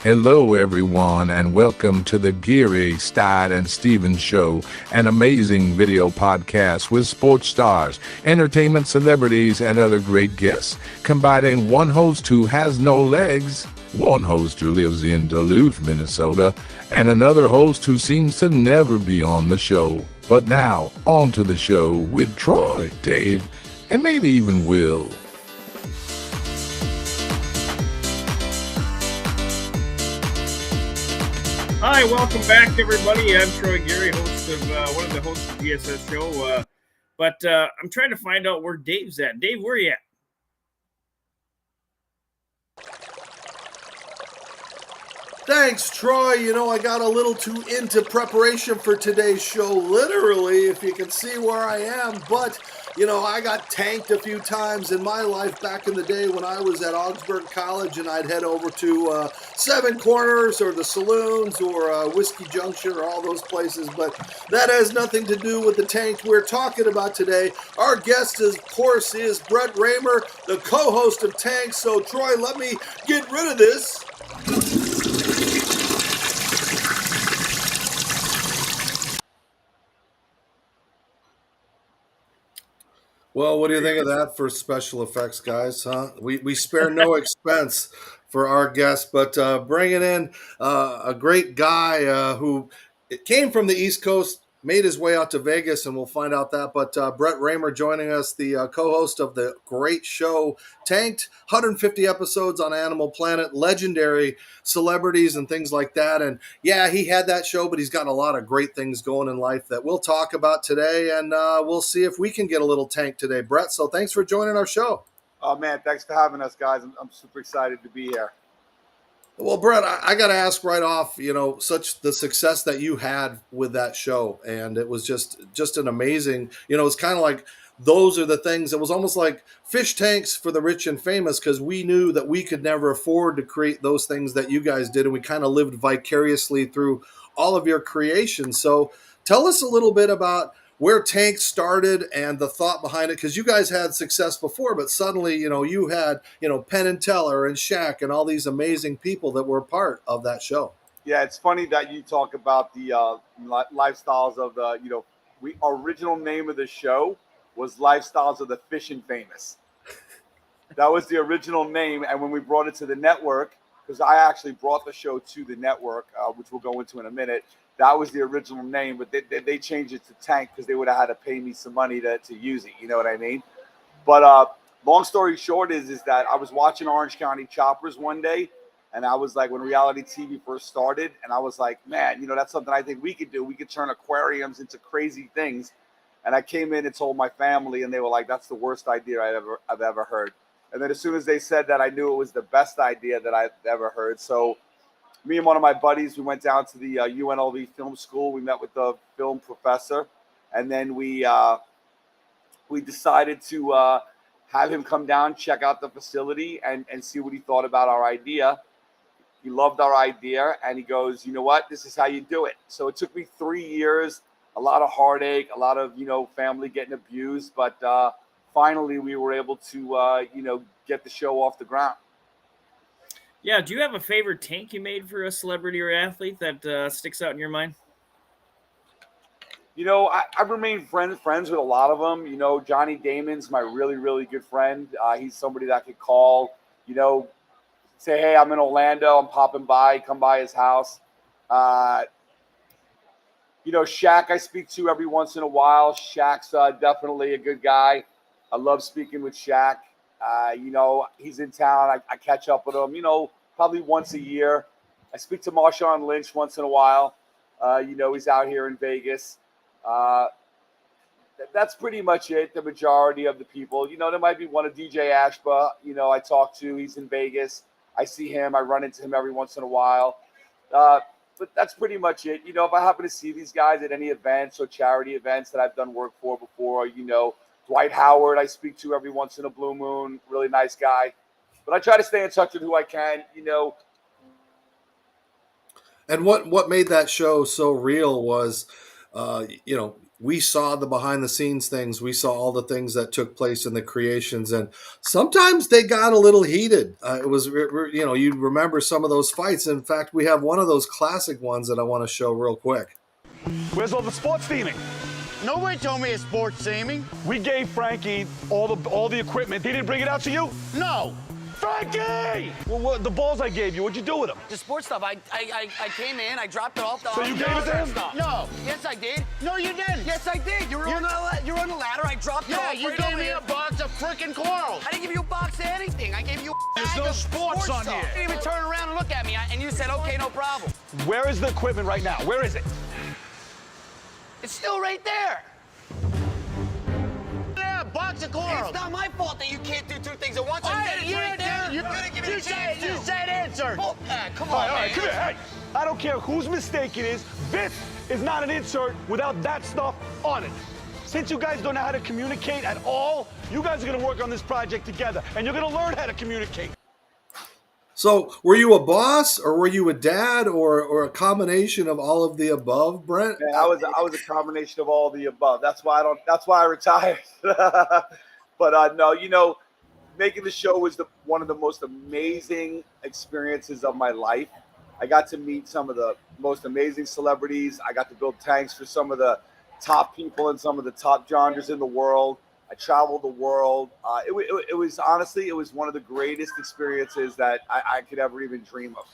Hello, everyone, and welcome to the Geary, Stein and Stevens Show, an amazing video podcast with sports stars, entertainment celebrities, and other great guests, combining one host who has no legs, one host who lives in Duluth, Minnesota, and another host who seems to never be on the show. But now, on to the show with Troy, Dave, and maybe even Will. Hi, welcome back, everybody. I'm Troy Geary, host of one of the hosts of the GSS show. But I'm trying to find out where Dave's at. Dave, where are you at? Thanks, Troy. You know, I got a little too into preparation for today's show, literally, if you can see where I am. But, you know, I got tanked a few times in my life back in the day when I was at Augsburg College, and I'd head over to Seven Corners or the Saloons or Whiskey Junction or all those places. But that has nothing to do with the tank we're talking about today. Our guest, of course, is Brett Raymer, the co-host of Tank. So, Troy, let me get rid of this. Well, what do you think of that for special effects, guys? Huh? We spare no expense for our guest, but bringing in a great guy who it came from the East Coast, made his way out to Vegas, and we'll find out that. But Brett Raymer joining us, the co-host of the great show Tanked, 150 episodes on Animal Planet, legendary celebrities and things like that. And yeah, he had that show, but he's got a lot of great things going in life that we'll talk about today, and we'll see if we can get a little tank today, Brett. So thanks for joining our show. Oh, man, thanks for having us, guys. I'm super excited to be here. Well, Brett, I got to ask right off, you know, such the success that you had with that show, and it was just an amazing, you know, it's kind of like those are the things. It was almost like fish tanks for the rich and famous, because we knew that we could never afford to create those things that you guys did, and we kind of lived vicariously through all of your creations. So tell us a little bit about where Tank started and the thought behind it, because you guys had success before, but suddenly, you know, you had, you know, Penn and Teller and Shaq and all these amazing people that were part of that show. Yeah, it's funny that you talk about the lifestyles of the, you know, original name of the show was Lifestyles of the Fish and Famous. That was the original name, and when we brought it to the network, because I actually brought the show to the network, which we'll go into in a minute. That was the original name, but they changed it to Tank because they would have had to pay me some money to use it. You know what I mean? But long story short is that I was watching Orange County Choppers one day, and I was like, when reality TV first started, and I was like, man, you know, that's something I think we could do. We could turn aquariums into crazy things. And I came in and told my family, and they were like, that's the worst idea I've ever heard. And then as soon as they said that, I knew it was the best idea that I've ever heard. So me and one of my buddies, we went down to the UNLV film school. We met with the film professor, and then we decided to have him come down, check out the facility, and see what he thought about our idea. He loved our idea, and he goes, you know what, this is how you do it. So it took me 3 years, a lot of heartache, a lot of, you know, family getting abused, but finally we were able to, you know, get the show off the ground. Yeah, do you have a favorite tank you made for a celebrity or athlete that sticks out in your mind? You know, I've remained friends with a lot of them. You know, Johnny Damon's my really, really good friend. He's somebody that I could call, you know, say, hey, I'm in Orlando. I'm popping by. Come by his house. You know, Shaq I speak to every once in a while. Shaq's definitely a good guy. I love speaking with Shaq. You know, he's in town. I catch up with him, you know, probably once a year. I speak to Marshawn Lynch once in a while. You know, he's out here in Vegas. That's pretty much it. The majority of the people, you know, there might be one of DJ Ashba, you know, I talk to, he's in Vegas. I see him. I run into him every once in a while. But that's pretty much it. You know, if I happen to see these guys at any events or charity events that I've done work for before, you know, Dwight Howard I speak to every once in a blue moon, really nice guy. But I try to stay in touch with who I can, you know. And what made that show so real was, you know, we saw the behind the scenes things. We saw all the things that took place in the creations, and sometimes they got a little heated. It was, you remember some of those fights. In fact, we have one of those classic ones that I want to show real quick. Where's all the sports theming? Nobody told me it's sports theming. We gave Frankie all the equipment. He didn't bring it out to you? No. Frankie! Well, what, the balls I gave you, what'd you do with them? The sports stuff, I came in, I dropped it off. So you gave it to him? No. Yes, I did. No, you didn't. Yes, I did. You were on the ladder. I dropped it off. Yeah, you gave me a box of freaking coral. I didn't give you a box of anything. I gave you a There's no sports on stuff. here. You didn't even turn around and look at me, and you said, okay, no problem. Where is the equipment right now? Where is it? It's still right there. Yeah, box of coral. It's not my fault that you can't do two things at once. You said answer. Oh, come on, all right, come here. Hey, I don't care whose mistake it is. This is not an insert without that stuff on it. Since you guys don't know how to communicate at all, you guys are going to work on this project together, and you're going to learn how to communicate. So, were you a boss, or were you a dad, or a combination of all of the above, Brent? Yeah, I was a combination of all the above. That's why I retired. But no, making the show was one of the most amazing experiences of my life. I got to meet some of the most amazing celebrities. I got to build tanks for some of the top people and some of the top genres in the world. I traveled the world. It was honestly, it was one of the greatest experiences that I could ever even dream of.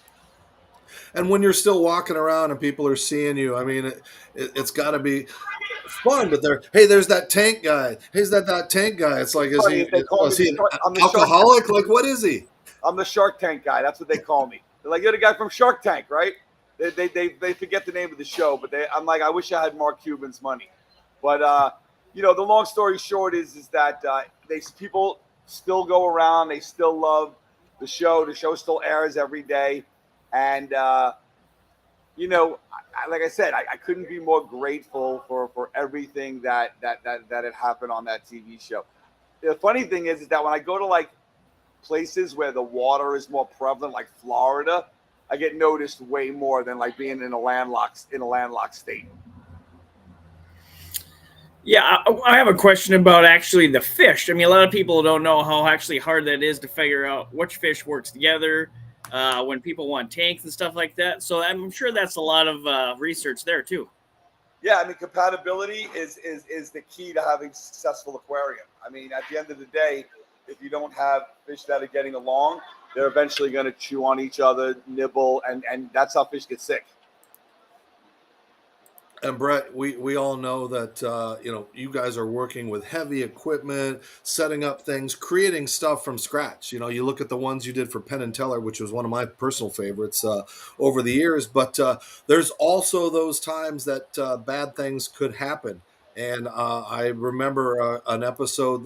And when you're still walking around and people are seeing you, I mean, it's got to be fun. But there's that tank guy. He's that tank guy. It's like, is he an alcoholic? Like, what is he? I'm the Shark Tank guy. That's what they call me. They're like, you're the guy from Shark Tank, right? They forget the name of the show, but I'm like, I wish I had Mark Cuban's money. But the long story short is that people still go around. They still love the show. The show still airs every day. And, like I said, I couldn't be more grateful for everything that had happened on that TV show. The funny thing is that when I go to, like, places where the water is more prevalent, like Florida, I get noticed way more than, like, being in a landlocked state. Yeah, I have a question about actually the fish. I mean, a lot of people don't know how actually hard that is to figure out which fish works together when people want tanks and stuff like that. So I'm sure that's a lot of research there too. Yeah, I mean, compatibility is the key to having a successful aquarium. I mean, at the end of the day, if you don't have fish that are getting along, they're eventually going to chew on each other, nibble, and that's how fish get sick. And Brett, we all know that you guys are working with heavy equipment, setting up things, creating stuff from scratch. You look at the ones you did for Penn and Teller, which was one of my personal favorites over the years. But there's also those times that bad things could happen. And I remember an episode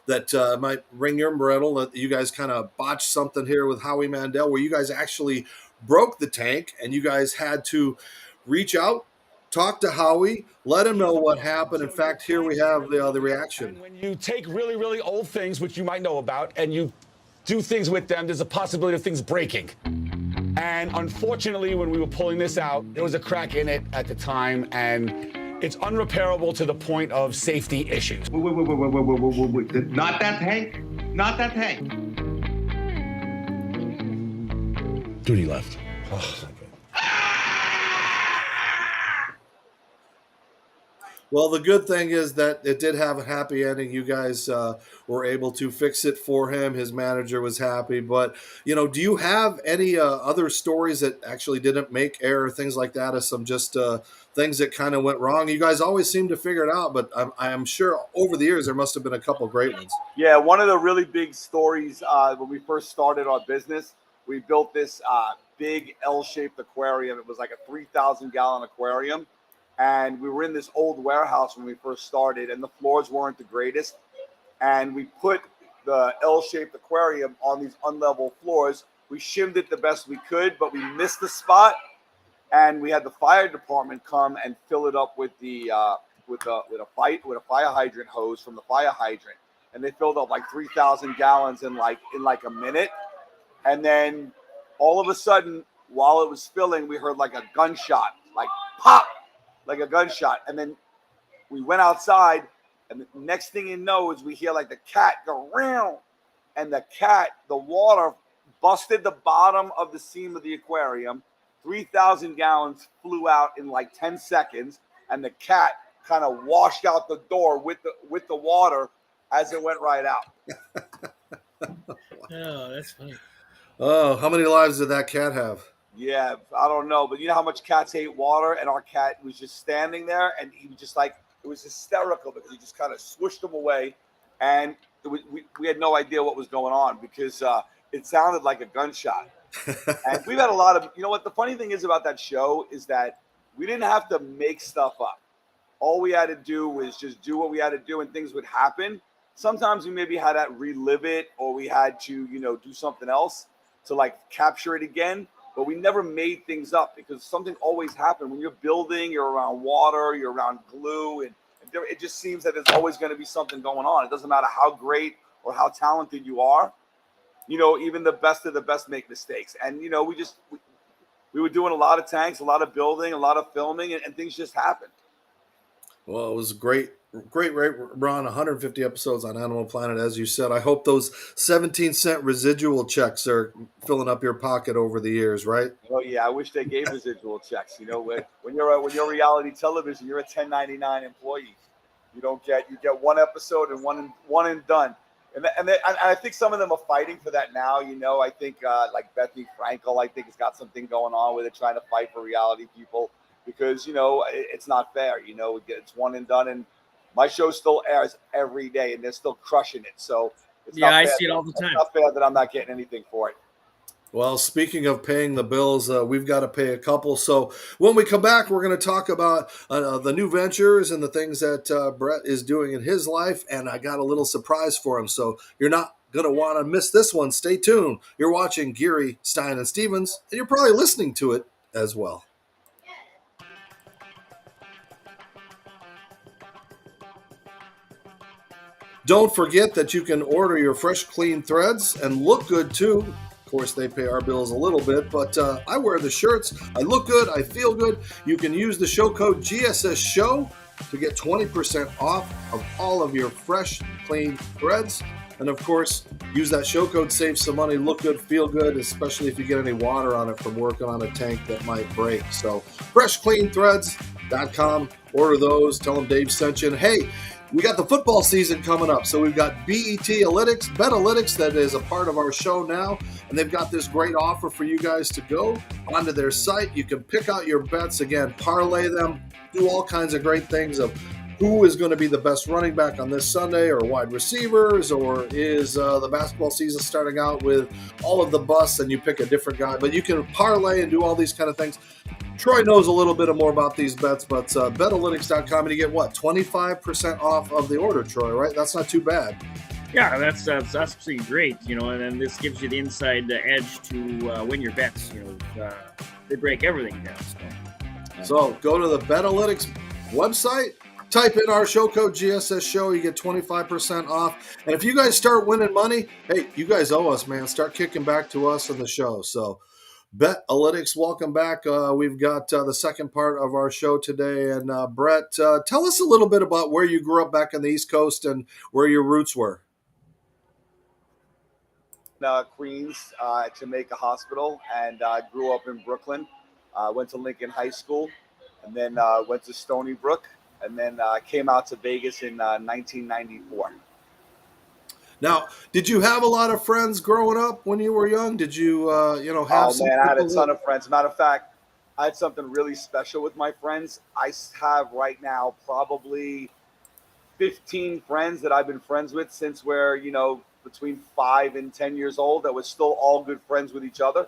that might ring your brittle, that you guys kind of botched something here with Howie Mandel, where you guys actually broke the tank and you guys had to reach out, talk to Howie, let him know what happened. In fact, here we have the reaction. And when you take really, really old things, which you might know about, and you do things with them, there's a possibility of things breaking. And unfortunately, when we were pulling this out, there was a crack in it at the time, and it's unrepairable to the point of safety issues. Wait. Not that tank? Not that tank. Dude, he left. Oh, Well, the good thing is that it did have a happy ending. You guys were able to fix it for him. His manager was happy. But, do you have any other stories that actually didn't make air, things like that, as some just things that kind of went wrong? You guys always seem to figure it out, but I'm sure over the years there must have been a couple of great ones. Yeah, one of the really big stories when we first started our business, we built this big L-shaped aquarium. It was like a 3,000-gallon aquarium. And we were in this old warehouse when we first started, and the floors weren't the greatest. And we put the L-shaped aquarium on these unlevel floors. We shimmed it the best we could, but we missed the spot. And we had the fire department come and fill it up with a fire hydrant hose from the fire hydrant. And they filled up like 3,000 gallons in like a minute. And then all of a sudden, while it was filling, we heard like a gunshot, like pop. Like a gunshot, and then we went outside, and the next thing you know is we hear like the cat go round, and the water busted the bottom of the seam of the aquarium. 3,000 gallons flew out in like 10 seconds, and the cat kind of washed out the door with the water as it went right out. Oh, that's funny. Oh, how many lives did that cat have? Yeah, I don't know, but you know how much cats hate water, and our cat was just standing there, and he was just like, it was hysterical because he just kind of swished them away, and we had no idea what was going on because it sounded like a gunshot. And we've had a lot of, you know what, the funny thing is about that show is that we didn't have to make stuff up. All we had to do was just do what we had to do, and things would happen. Sometimes we maybe had to relive it, or we had to, do something else to like capture it again. But we never made things up because something always happened. When you're building, you're around water, you're around glue, and it just seems that there's always going to be something going on. It doesn't matter how great or how talented you are. Even the best of the best make mistakes. And, we were doing a lot of tanks, a lot of building, a lot of filming, and things just happened. Well, it was great run, 150 episodes on Animal Planet, as you said. I hope those 17-cent residual checks are filling up your pocket over the years, right? Oh yeah, I wish they gave residual checks. When you're reality television, you're a 1099 employee. You get one episode and one and done. And I think some of them are fighting for that now. I think like Bethany Frankel, I think has got something going on with it, trying to fight for reality people because it's not fair. It's one and done, and my show still airs every day, and they're still crushing it. So it's not I fair see it all the time. It's not fair that I'm not getting anything for it. Well, speaking of paying the bills, we've got to pay a couple. So when we come back, we're going to talk about the new ventures and the things that Brett is doing in his life. And I got a little surprise for him. So you're not going to want to miss this one. Stay tuned. You're watching Geary, Stein and Stevens, and you're probably listening to it as well. Don't forget that you can order your fresh, clean threads and look good too. Of course, they pay our bills a little bit, but I wear the shirts. I look good. I feel good. You can use the show code GSS Show to get 20% off of all of your fresh, clean threads. And of course, use that show code, save some money, look good, feel good, especially if you get any water on it from working on a tank that might break. So, freshcleanthreads.com. Order those. Tell them Dave sent you. And hey, we got the football season coming up, so we've got Betalytics that is a part of our show now, and they've got this great offer for you guys to go onto their site. You can pick out your bets, again, parlay them, do all kinds of great things of who is going to be the best running back on this Sunday, or wide receivers, or is the basketball season starting out with all of the busts and you pick a different guy. But you can parlay and do all these kind of things. Troy knows a little bit more about these bets, but Betalytics.com, and you get what, 25% off of the order, Troy, right? That's not too bad. Yeah, that's absolutely great, and then this gives you the inside edge to win your bets. They break everything down. So go to the Betalytics website, type in our show code GSS Show, you get 25% off. And if you guys start winning money, hey, you guys owe us, man. Start kicking back to us on the show. So Betalytics, welcome back. We've got the second part of our show today. And Brett, tell us a little bit about where you grew up back on the East Coast and where your roots were. Queens at Jamaica Hospital, and I grew up in Brooklyn. Went to Lincoln High School, and then went to Stony Brook, and then came out to Vegas in 1994. Now, did you have a lot of friends growing up when you were young? Did you, have some? Oh, man, I had a ton of friends. Matter of fact, I had something really special with my friends. I have right now probably 15 friends that I've been friends with since we're, between 5 and 10 years old, that we're still all good friends with each other.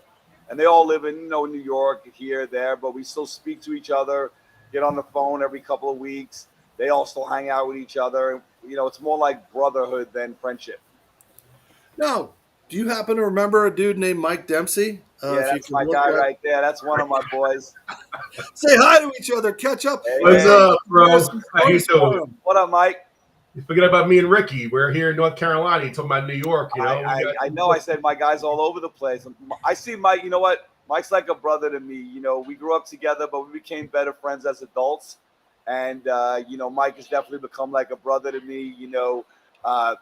And they all live in, New York, here, there, but we still speak to each other, get on the phone every couple of weeks. They all still hang out with each other. It's more like brotherhood than friendship. Now, do you happen to remember a dude named Mike Dempsey? Yeah, that's my guy right there. That's one of my boys. Say hi to each other. Catch up. Hey, what's up, bro? How you doing? What up, Mike? You forget about me and Ricky. We're here in North Carolina. You're talking about New York, I know. I said my guy's all over the place. I see Mike. You know what? Mike's like a brother to me. We grew up together, but we became better friends as adults. And, Mike has definitely become like a brother to me.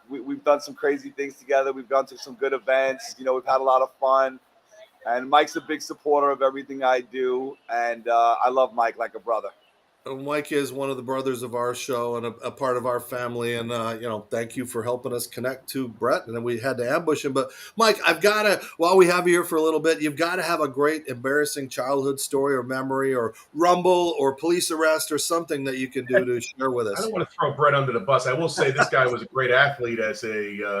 We've done some crazy things together. We've gone to some good events. We've had a lot of fun. And Mike's a big supporter of everything I do. And I love Mike like a brother. Mike is one of the brothers of our show and a part of our family. And, thank you for helping us connect to Brett. And then we had to ambush him. But, Mike, while we have you here for a little bit, you've got to have a great, embarrassing childhood story or memory or rumble or police arrest or something that you can do to share with us. I don't want to throw Brett under the bus. I will say this guy was a great athlete.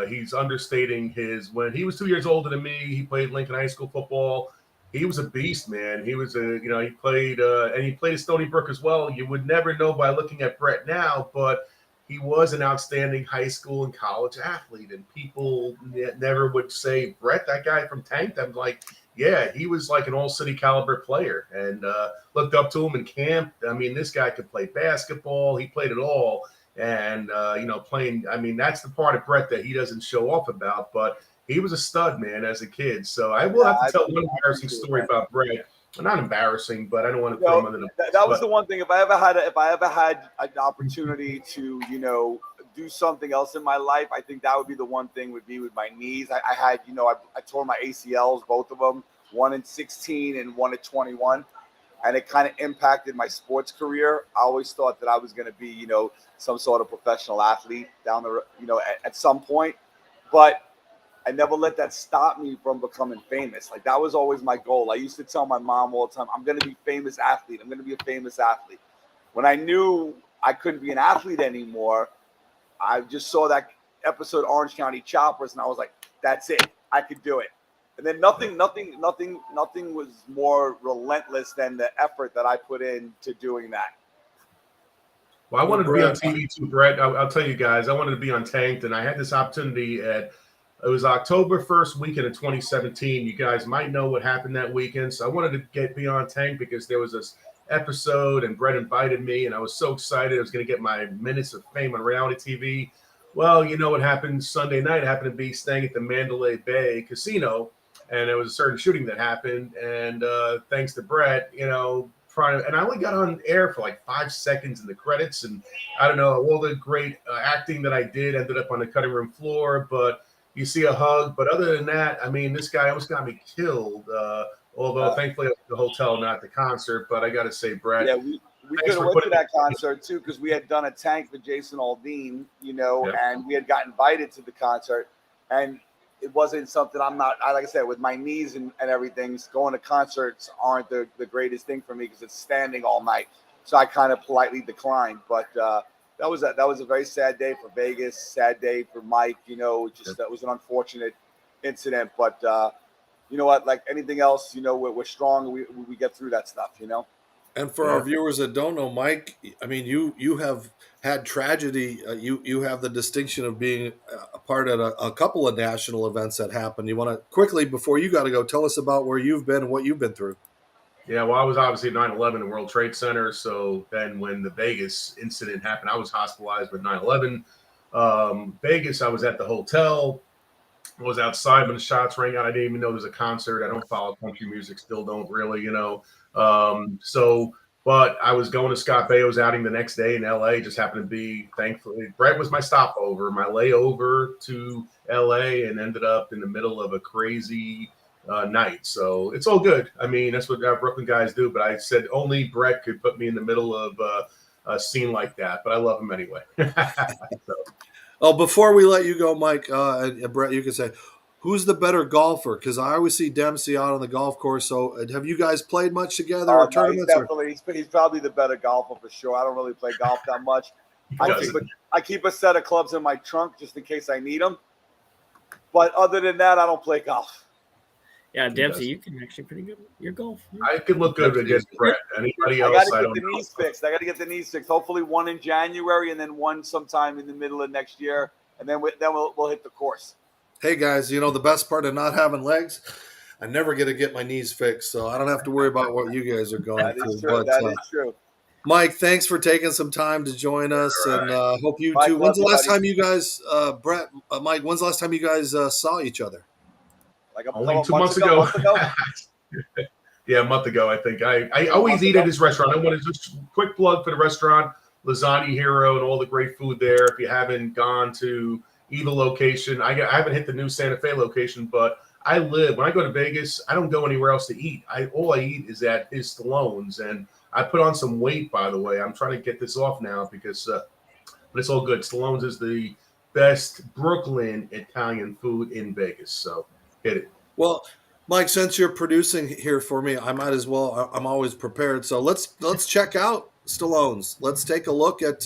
He's understating when he was 2 years older than me. He played Lincoln High School football. He was a beast, man. He was he played at Stony Brook as well. You would never know by looking at Brett now, but he was an outstanding high school and college athlete. And people never would say, Brett, that guy from Tank. I'm like, yeah, he was like an all-city caliber player, and looked up to him in camp. I mean, this guy could play basketball. He played it all. And, playing, I mean, that's the part of Brett that he doesn't show off about, but he was a stud, man, as a kid. So I will have to tell one embarrassing story about Brett. Well, not embarrassing, but I don't want to throw him under the bus. That was the one thing. If I ever had an opportunity to, do something else in my life, I think that would be the one thing with my knees. I had, I tore my ACLs, both of them, one in 16 and one at 21. And it kind of impacted my sports career. I always thought that I was going to be, some sort of professional athlete down the, at some point. But I never let that stop me from becoming famous. Like, that was always my goal. I used to tell my mom all the time, I'm going to be a famous athlete. I'm going to be a famous athlete. When I knew I couldn't be an athlete anymore, I just saw that episode Orange County Choppers, and I was like, that's it. I could do it. And then nothing was more relentless than the effort that I put into doing that. Well, I wanted to be on TV too, Brett. I'll tell you guys, I wanted to be on Tanked, and I had this opportunity it was October 1st weekend of 2017. You guys might know what happened that weekend. So I wanted to be on Tank because there was this episode and Brett invited me, and I was so excited. I was going to get my minutes of fame on reality TV. Well, you know what happened Sunday night? I happened to be staying at the Mandalay Bay Casino, and there was a certain shooting that happened. And thanks to Brett, and I only got on air for like 5 seconds in the credits. And I don't know, all the great acting that I did ended up on the cutting room floor, but you see a hug. But other than that, I mean, this guy almost got me killed. Although thankfully I was at the hotel, not the concert. But I got to say, Brett. Yeah, we could have went to that concert too, because we had done a Tank with Jason Aldean, and we had got invited to the concert. And it wasn't something like I said, with my knees and everything, going to concerts aren't the greatest thing for me because it's standing all night. So I kind of politely declined. But that was a very sad day for Vegas, sad day for Mike. That was an unfortunate incident. But you know what? Like anything else, we're strong. We get through that stuff. And for our viewers that don't know, Mike, I mean, you have had tragedy. You have the distinction of being a part of a couple of national events that happened. You want to quickly, before you got to go, tell us about where you've been and what you've been through. Yeah, well, I was obviously at 9/11 in World Trade Center. So then when the Vegas incident happened, I was hospitalized with 9/11. Vegas, I was at the hotel. I was outside when the shots rang out. I didn't even know there was a concert. I don't follow country music, still don't really, But I was going to Scott Baio's outing the next day in LA. Just happened to be, thankfully, Brett was my stopover, my layover to LA, and ended up in the middle of a crazy night. So it's all good. I mean, that's what our Brooklyn guys do. But I said only Brett could put me in the middle of a scene like that. But I love him anyway. So. Oh, before we let you go, Mike, and Brett, you can say, who's the better golfer? Because I always see Dempsey out on the golf course. So have you guys played much together? Or tournaments? He's probably the better golfer for sure. I don't really play golf that much. I keep a set of clubs in my trunk just in case I need them. But other than that, I don't play golf. Yeah, Dempsey, you can actually pretty good your golf. I could look good against Brett. Anybody else? I got to get the knees fixed. I got to get the knees fixed. Hopefully one in January and then one sometime in the middle of next year. And then we'll hit the course. Hey, guys, the best part of not having legs, I never get to get my knees fixed, so I don't have to worry about what you guys are going through. That is true. Mike, thanks for taking some time to join us, and hope you too. When's the last time you guys, Brett, Mike, when's the last time you guys saw each other? Like only 2 months ago. Yeah, a month ago, I think. I always eat at his restaurant. I want to just quick plug for the restaurant, Lasagna Hero, and all the great food there. If you haven't gone to either location, I haven't hit the new Santa Fe location, but when I go to Vegas, I don't go anywhere else to eat. All I eat is at Stallone's, and I put on some weight, by the way. I'm trying to get this off now because but it's all good. Stallone's is the best Brooklyn Italian food in Vegas, so hit it. Well, Mike, since you're producing here for me, I might as well. I'm always prepared. So let's check out Stallone's. Let's take a look at.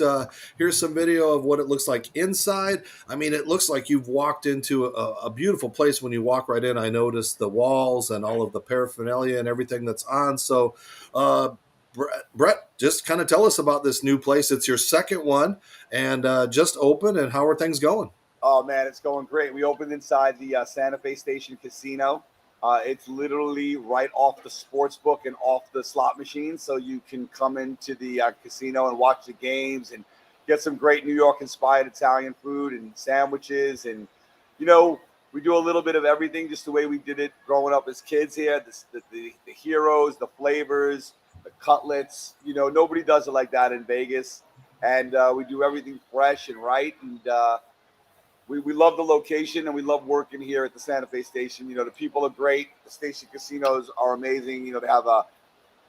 Here's some video of what it looks like inside. I mean, it looks like you've walked into a beautiful place when you walk right in. I noticed the walls and all of the paraphernalia and everything that's on. So, Brett, just kind of tell us about this new place. It's your second one and just opened. And how are things going? Oh man, it's going great. We opened inside the Santa Fe Station Casino. It's literally right off the sports book and off the slot machine, so you can come into the casino and watch the games and get some great New York-inspired Italian food and sandwiches. And, you know, we do a little bit of everything just the way we did it growing up as kids here. The heroes, the flavors, the cutlets. You know, nobody does it like that in Vegas. And we do everything fresh and right. And we love the location, and we love working here at the Santa Fe Station. You know, the people are great. The station casinos are amazing. You know, they have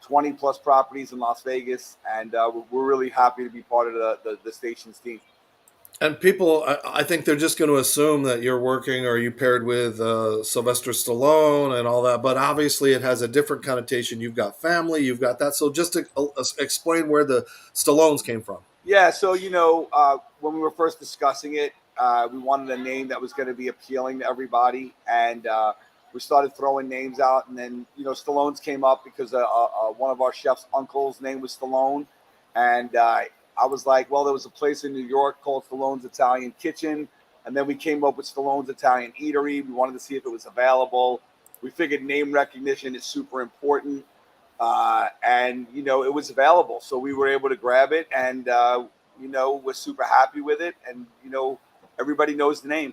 20-plus properties in Las Vegas, and we're really happy to be part of the station's team. And people, I think they're just going to assume that you're working or you paired with Sylvester Stallone and all that. But obviously it has a different connotation. You've got family, you've got that. So just to explain where the Stallones came from. Yeah, so, you know, when we were first discussing it, we wanted a name that was going to be appealing to everybody, and we started throwing names out. And then, you know, Stallone's came up because one of our chef's uncle's name was Stallone, and I was like, well, there was a place in New York called Stallone's Italian Kitchen, and then we came up with Stallone's Italian Eatery. We wanted to see if it was available. We figured name recognition is super important, and you know, it was available, so we were able to grab it, and you know, we're super happy with it, and you know, everybody knows the name.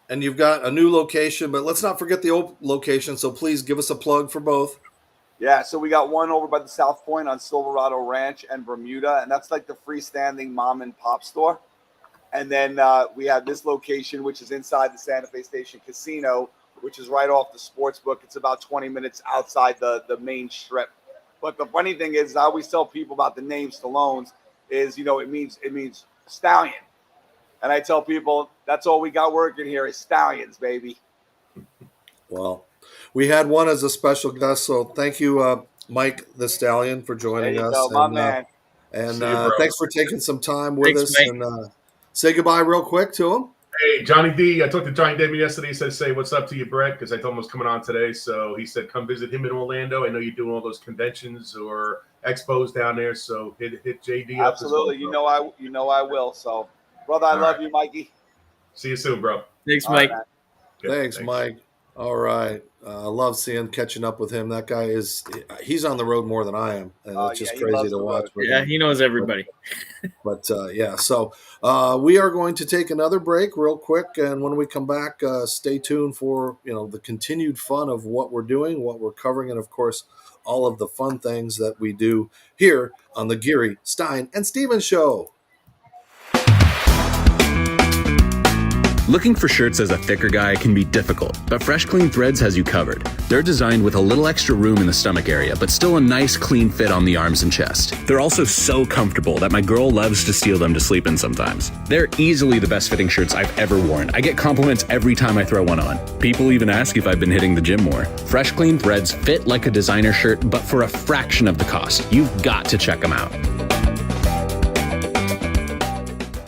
And you've got a new location, but let's not forget the old location. So please give us a plug for both. Yeah, so we got one over by the South Point on Silverado Ranch and Bermuda, and that's like the freestanding mom and pop store. And then we have this location, which is inside the Santa Fe Station Casino, which is right off the sports book. It's about 20 minutes outside the main strip. But the funny thing is, I always tell people about the name Stallone's is, you know, it means stallion. And I tell people that's all we got working here is stallions, baby. Well, we had one as a special guest, so thank you, Mike the Stallion, for joining us. Go, my man. And thanks for taking some time with us. Mike. And say goodbye real quick to him. Hey, Johnny D. I talked to Johnny David yesterday. He said, say what's up to you, Brett, because I told him I was coming on today. So he said, come visit him in Orlando. I know you're doing all those conventions or expos down there. So hit JD up. Absolutely. You know I will. So, brother, I love you, Mikey. See you soon, bro. Thanks, Mike. Thanks, Mike. All right. I love catching up with him. That guy he's on the road more than I am. And it's just crazy to watch. Yeah, he knows everybody. But yeah, so we are going to take another break real quick. And when we come back, stay tuned for, you know, the continued fun of what we're doing, what we're covering, and of course, all of the fun things that we do here on the Geary, Stein and Stevens Show. Looking for shirts as a thicker guy can be difficult, but Fresh Clean Threads has you covered. They're designed with a little extra room in the stomach area, but still a nice clean fit on the arms and chest. They're also so comfortable that my girl loves to steal them to sleep in sometimes. They're easily the best fitting shirts I've ever worn. I get compliments every time I throw one on. People even ask if I've been hitting the gym more. Fresh Clean Threads fit like a designer shirt, but for a fraction of the cost. You've got to check them out.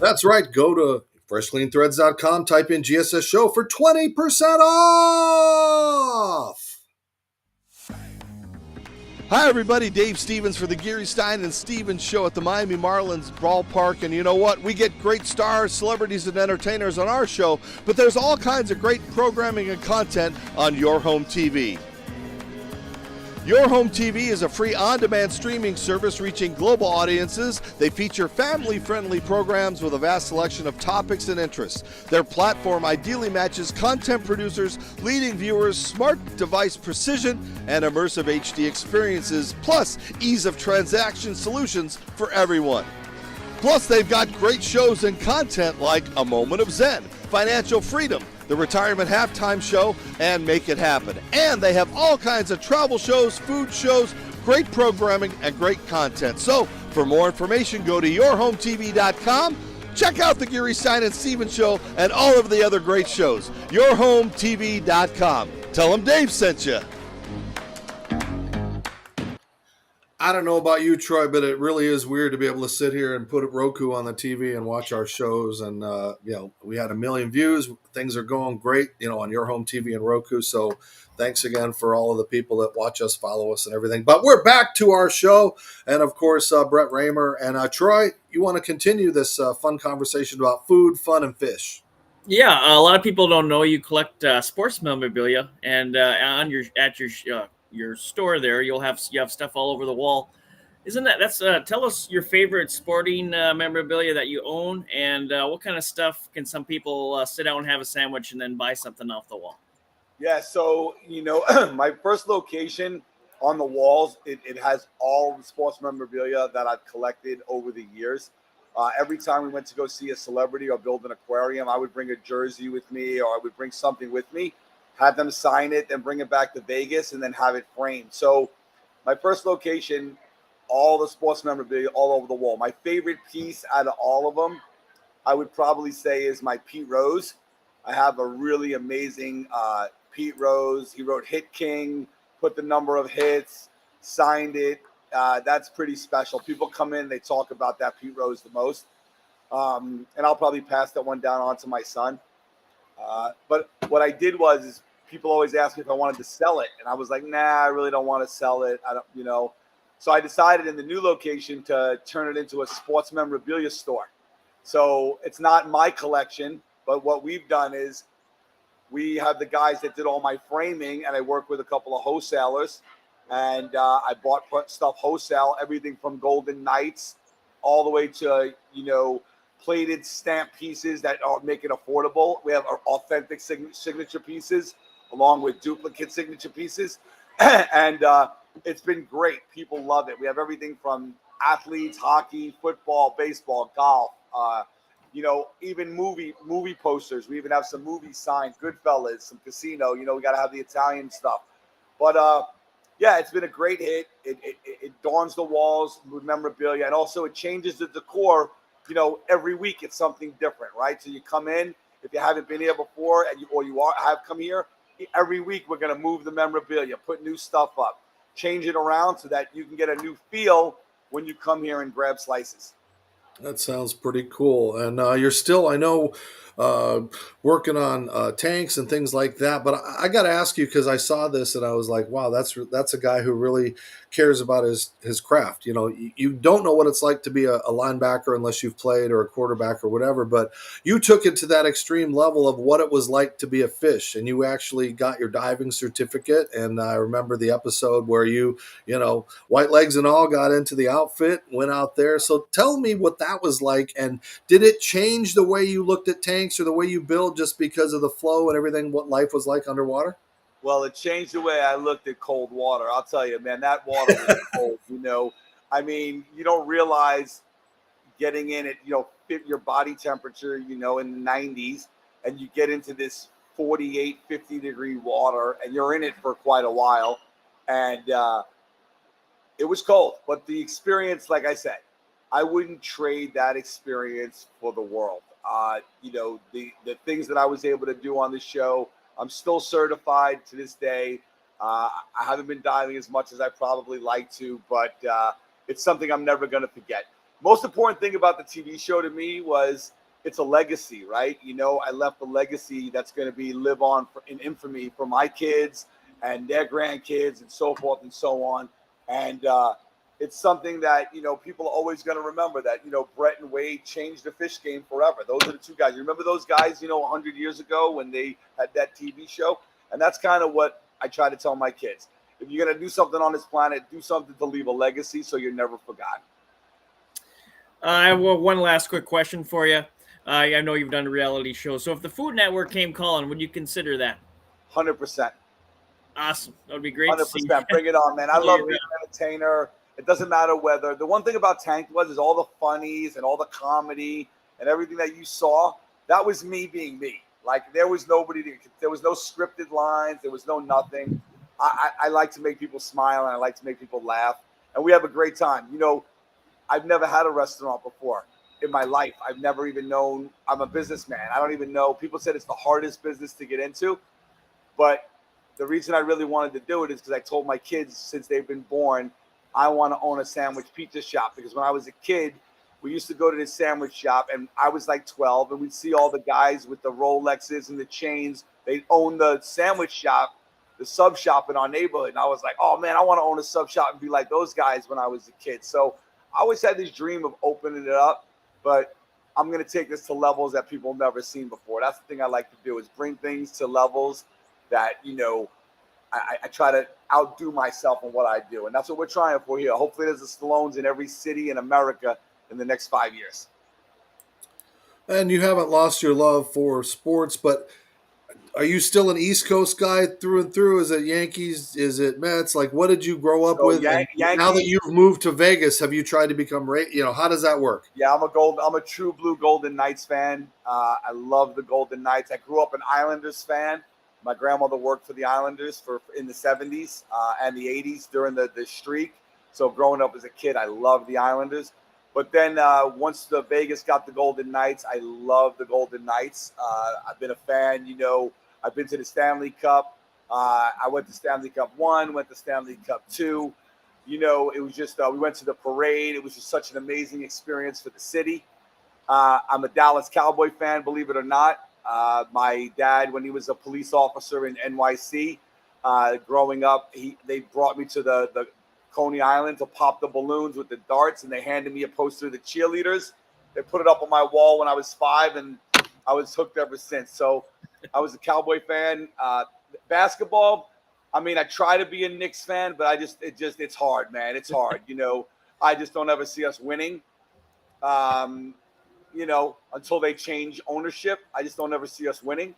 That's right. Go to FreshCleanThreads.com, type in GSS Show for 20% off. Hi, everybody. Dave Stevens for the Geary, Stein and Stevens Show at the Miami Marlins Ballpark. And you know what? We get great stars, celebrities, and entertainers on our show, but there's all kinds of great programming and content on your home TV. Your Home TV is a free on-demand streaming service reaching global audiences. They feature family-friendly programs with a vast selection of topics and interests. Their platform ideally matches content producers, leading viewers, smart device precision, and immersive HD experiences, plus ease of transaction solutions for everyone. Plus, they've got great shows and content like A Moment of Zen, Financial Freedom, the Retirement Halftime Show, and Make It Happen. And they have all kinds of travel shows, food shows, great programming, and great content. So, for more information, go to yourhometv.com. Check out the Geary, Stein and Stevens Show and all of the other great shows. yourhometv.com. Tell them Dave sent you. I don't know about you, Troy, but it really is weird to be able to sit here and put Roku on the TV and watch our shows. And, we had 1 million views. Things are going great, on Your Home TV and Roku. So thanks again for all of the people that watch us, follow us, and everything. But we're back to our show. And, of course, Brett Raymer. And, Troy, you want to continue this fun conversation about food, fun, and fish. Yeah, a lot of people don't know you collect sports memorabilia, and at your store there, you have stuff all over the wall. Isn't that's tell us your favorite sporting memorabilia that you own, and what kind of stuff can some people sit down and have a sandwich and then buy something off the wall? Yeah, so my first location on the walls, it has all the sports memorabilia that I've collected over the years. Every time we went to go see a celebrity or build an aquarium, I would bring a jersey with me, or I would bring something with me, have them sign it, then bring it back to Vegas, and then have it framed. So my first location, all the sports memorabilia all over the wall. My favorite piece out of all of them, I would probably say, is my Pete Rose. I have a really amazing Pete Rose. He wrote Hit King, put the number of hits, signed it. That's pretty special. People come in, they talk about that Pete Rose the most. And I'll probably pass that one down on to my son. But what I did is people always ask me if I wanted to sell it. And I was like, nah, I really don't want to sell it. I don't. So I decided in the new location to turn it into a sports memorabilia store. So it's not my collection, but what we've done is we have the guys that did all my framing, and I work with a couple of wholesalers. And I bought stuff wholesale, everything from Golden Knights all the way to, plated stamp pieces that make it affordable. We have our authentic signature pieces along with duplicate signature pieces. And it's been great. People love it. We have everything from athletes, hockey, football, baseball, golf, even movie posters. We even have some movies signed, Goodfellas, some casino. We got to have the Italian stuff. But, yeah, it's been a great hit. It adorns the walls with memorabilia, and also it changes the decor. Every week it's something different, right? So you come in, if you haven't been here before, and you have come here, every week we're going to move the memorabilia, put new stuff up, change it around so that you can get a new feel when you come here and grab slices. That sounds pretty cool. And you're still, I know, working on tanks and things like that. But I got to ask you, because I saw this and I was like, wow, that's a guy who really cares about his craft. You don't know what it's like to be a linebacker unless you've played, or a quarterback or whatever. But you took it to that extreme level of what it was like to be a fish. And you actually got your diving certificate. And I remember the episode where you white legs and all, got into the outfit, went out there. So tell me what that was like. And did it change the way you looked at tanks or the way you build just because of the flow and everything, what life was like underwater? Well, it changed the way I looked at cold water. I'll tell you, man, that water was cold, I mean, you don't realize getting in at, fit your body temperature, in the 90s, and you get into this 48, 50-degree water, and you're in it for quite a while. And it was cold. But the experience, like I said, I wouldn't trade that experience for the world. The things that I was able to do on the show, I'm still certified to this day. I haven't been diving as much as I probably like to, but it's something I'm never going to forget. Most important thing about the TV show to me was it's a legacy, right? I left a legacy that's going to be live on in infamy for my kids and their grandkids and so forth and so on. And it's something that, people are always going to remember that, Brett and Wade changed the fish game forever. Those are the two guys. You remember those guys, 100 years ago when they had that TV show? And that's kind of what I try to tell my kids. if you're going to do something on this planet, do something to leave a legacy so you're never forgotten. I have one last quick question for you. I know you've done a reality show. So if the Food Network came calling, would you consider that? 100%. Awesome. That would be great to see. 100%. Bring it on, man. I Yeah, love you're being an entertainer. It doesn't matter whether. The one thing about Tank is all the funnies and all the comedy and everything that you saw, that was me being me. Like, there was nobody, there was no scripted lines. There was no nothing. I like to make people smile, and I like to make people laugh. And we have a great time. You know, I've never had a restaurant before in my life. I've never even known. I'm a businessman. I don't even know. People said it's the hardest business to get into. But the reason I really wanted to do it is because I told my kids since they've been born, I want to own a sandwich pizza shop. Because when I was a kid, we used to go to this sandwich shop, and I was like 12, and we'd see all the guys with the Rolexes and the chains. They own the sandwich shop, the sub shop in our neighborhood. And I was like, oh, man, I want to own a sub shop and be like those guys when I was a kid. So I always had this dream of opening it up, but I'm going to take this to levels that people have never seen before. That's the thing I like to do, is bring things to levels that, you know, I try to outdo myself in what I do. And that's what we're trying for here. Hopefully there's a Stallones in every city in America in the next 5 years. And you haven't lost your love for sports, but are you still an East Coast guy through and through? Is it Yankees? Is it Mets? Like, what did you grow up with? Yankees, now that you've moved to Vegas, have you tried to become, how does that work? Yeah, I'm a true blue Golden Knights fan. I love the Golden Knights. I grew up an Islanders fan. My grandmother worked for the Islanders in the 70s and the 80s during the streak. So growing up as a kid, I loved the Islanders. But then once the Vegas got the Golden Knights, I love the Golden Knights. I've been a fan. You know, I've been to the Stanley Cup. I went to Stanley Cup 1, went to Stanley Cup 2. You know, it was just we went to the parade. It was just such an amazing experience for the city. I'm a Dallas Cowboy fan, believe it or not. My dad, when he was a police officer in NYC, growing up, they brought me to the Coney Island to pop the balloons with the darts, and they handed me a poster of the cheerleaders. They put it up on my wall when I was 5, and I was hooked ever since. So I was a Cowboy fan. Basketball, I mean, I try to be a Knicks fan, but it's hard, man. It's hard. You know, I just don't ever see us winning. You know, until they change ownership, I just don't ever see us winning.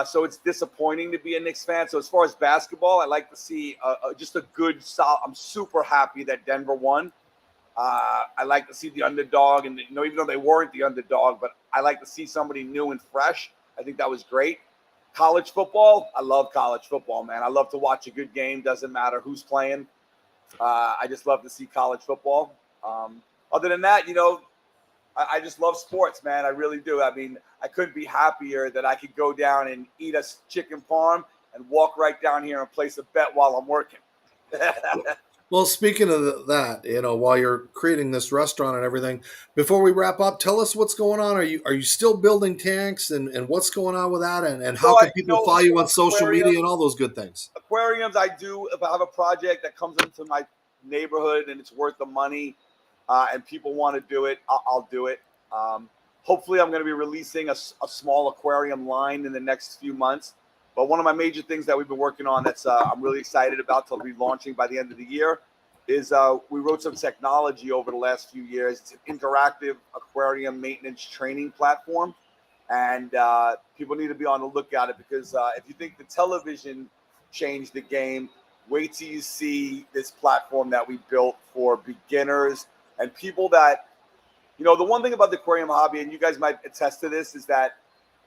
So it's disappointing to be a Knicks fan. So as far as basketball, I like to see just a good solid. I'm super happy that Denver won. I like to see the underdog, and even though they weren't the underdog, but I like to see somebody new and fresh. I think that was great. College football, I love college football, man. I love to watch a good game. Doesn't matter who's playing. I just love to see college football. Other than that, you know, I just love sports, man. I really do. I mean, I couldn't be happier that I could go down and eat a chicken parm and walk right down here and place a bet while I'm working. Well, speaking of that, you know, while you're creating this restaurant and everything, before we wrap up, tell us what's going on. Are you still building tanks, and what's going on with that, and how can people follow you on social media and all those good things? Aquariums, I do. If I have a project that comes into my neighborhood and it's worth the money, and people want to do it, I'll do it. Hopefully, I'm going to be releasing a small aquarium line in the next few months. But one of my major things that we've been working on that's I'm really excited about to be launching by the end of the year is we wrote some technology over the last few years. It's an interactive aquarium maintenance training platform. And people need to be on the lookout at it because if you think the television changed the game, wait till you see this platform that we built for beginners and people that, you know, the one thing about the aquarium hobby, and you guys might attest to this, is that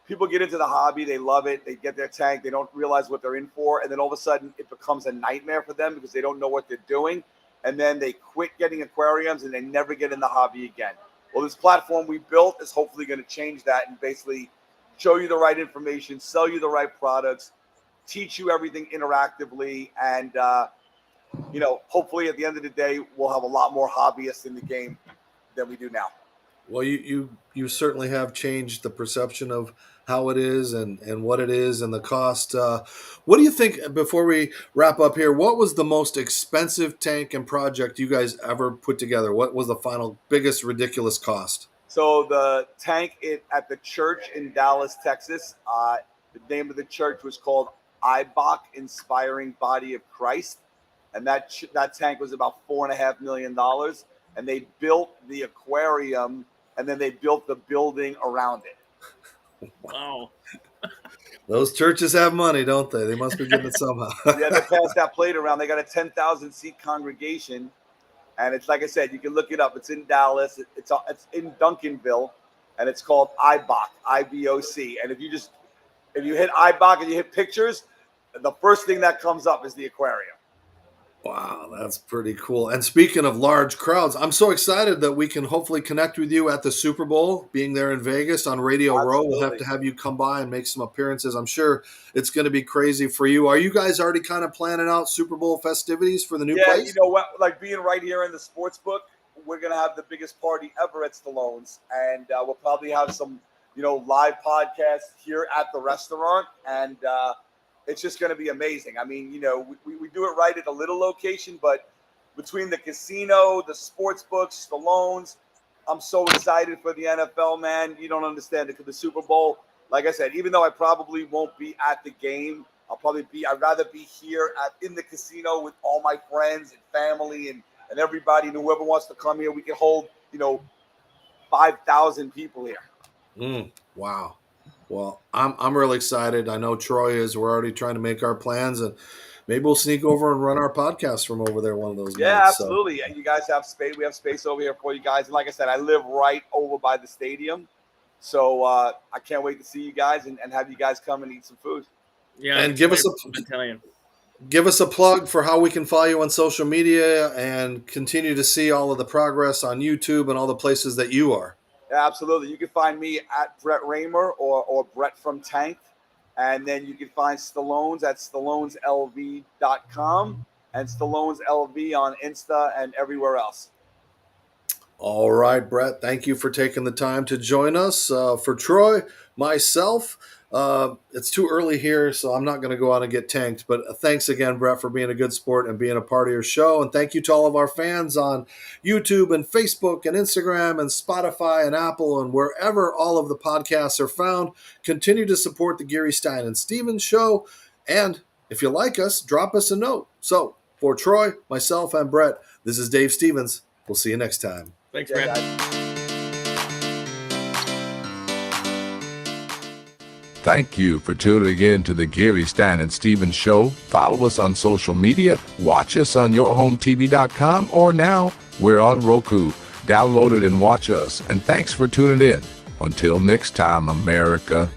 people get into the hobby, they love it, they get their tank, they don't realize what they're in for, and then all of a sudden it becomes a nightmare for them because they don't know what they're doing, and then they quit getting aquariums and they never get in the hobby again. Well, this platform we built is hopefully going to change that and basically show you the right information, sell you the right products, teach you everything interactively, and you know, hopefully at the end of the day, we'll have a lot more hobbyists in the game than we do now. Well, you certainly have changed the perception of how it is and what it is and the cost. What do you think, before we wrap up here, what was the most expensive tank and project you guys ever put together? What was the final biggest ridiculous cost? So the tank at the church in Dallas, Texas, the name of the church was called IBOC, Inspiring Body of Christ. and that tank was about $4.5 million. And they built the aquarium, and then they built the building around it. Wow. Those churches have money, don't they? They must be getting it somehow. Yeah, they passed that plate around. They got a 10,000 seat congregation, and it's like I said, you can look it up. It's in Dallas. It's in Duncanville, and it's called IBOC, IBOC. And if you hit IBOC and you hit pictures, the first thing that comes up is the aquarium. Wow, that's pretty cool. And speaking of large crowds, I'm so excited that we can hopefully connect with you at the Super Bowl, being there in Vegas on Radio Row. We'll have you come by and make some appearances. I'm sure it's going to be crazy for you. Are you guys already kind of planning out Super Bowl festivities for the new place? Yeah, you know what? Like being right here in the sports book, we're going to have the biggest party ever at Stallone's. And we'll probably have some, live podcasts here at the restaurant. And, it's just going to be amazing. I mean, we do it right at a little location, but between the casino, the sports books, Stallone's, I'm so excited for the NFL, man. You don't understand the Super Bowl. Like I said, even though I probably won't be at the game, I'd rather be here in the casino with all my friends and family and everybody, and whoever wants to come here. We can hold, 5,000 people here. Wow. Well, I'm really excited. I know Troy is. We're already trying to make our plans, and maybe we'll sneak over and run our podcast from over there one of those nights. Yeah, absolutely. So. You guys have space. We have space over here for you guys. And like I said, I live right over by the stadium, so I can't wait to see you guys and have you guys come and eat some food. Yeah, and give us a plug for how we can follow you on social media and continue to see all of the progress on YouTube and all the places that you are. Yeah, absolutely. You can find me at Brett Raymer or Brett from Tank. And then you can find Stallone's at Stallone'sLV.com and Stallone's LV on Insta and everywhere else. All right, Brett. Thank you for taking the time to join us. For Troy, myself, it's too early here, so I'm not going to go out and get tanked. But thanks again, Brett, for being a good sport and being a part of your show. And thank you to all of our fans on YouTube and Facebook and Instagram and Spotify and Apple and wherever all of the podcasts are found. Continue to support the Geary, Stein and Stevens Show. And if you like us, drop us a note. So for Troy, myself, and Brett, this is Dave Stevens. We'll see you next time. Thanks, Brett. Thank you for tuning in to the Geary, Stein and Stevens Show. Follow us on social media. Watch us on yourhometv.com, or now we're on Roku. Download it and watch us. And thanks for tuning in. Until next time, America.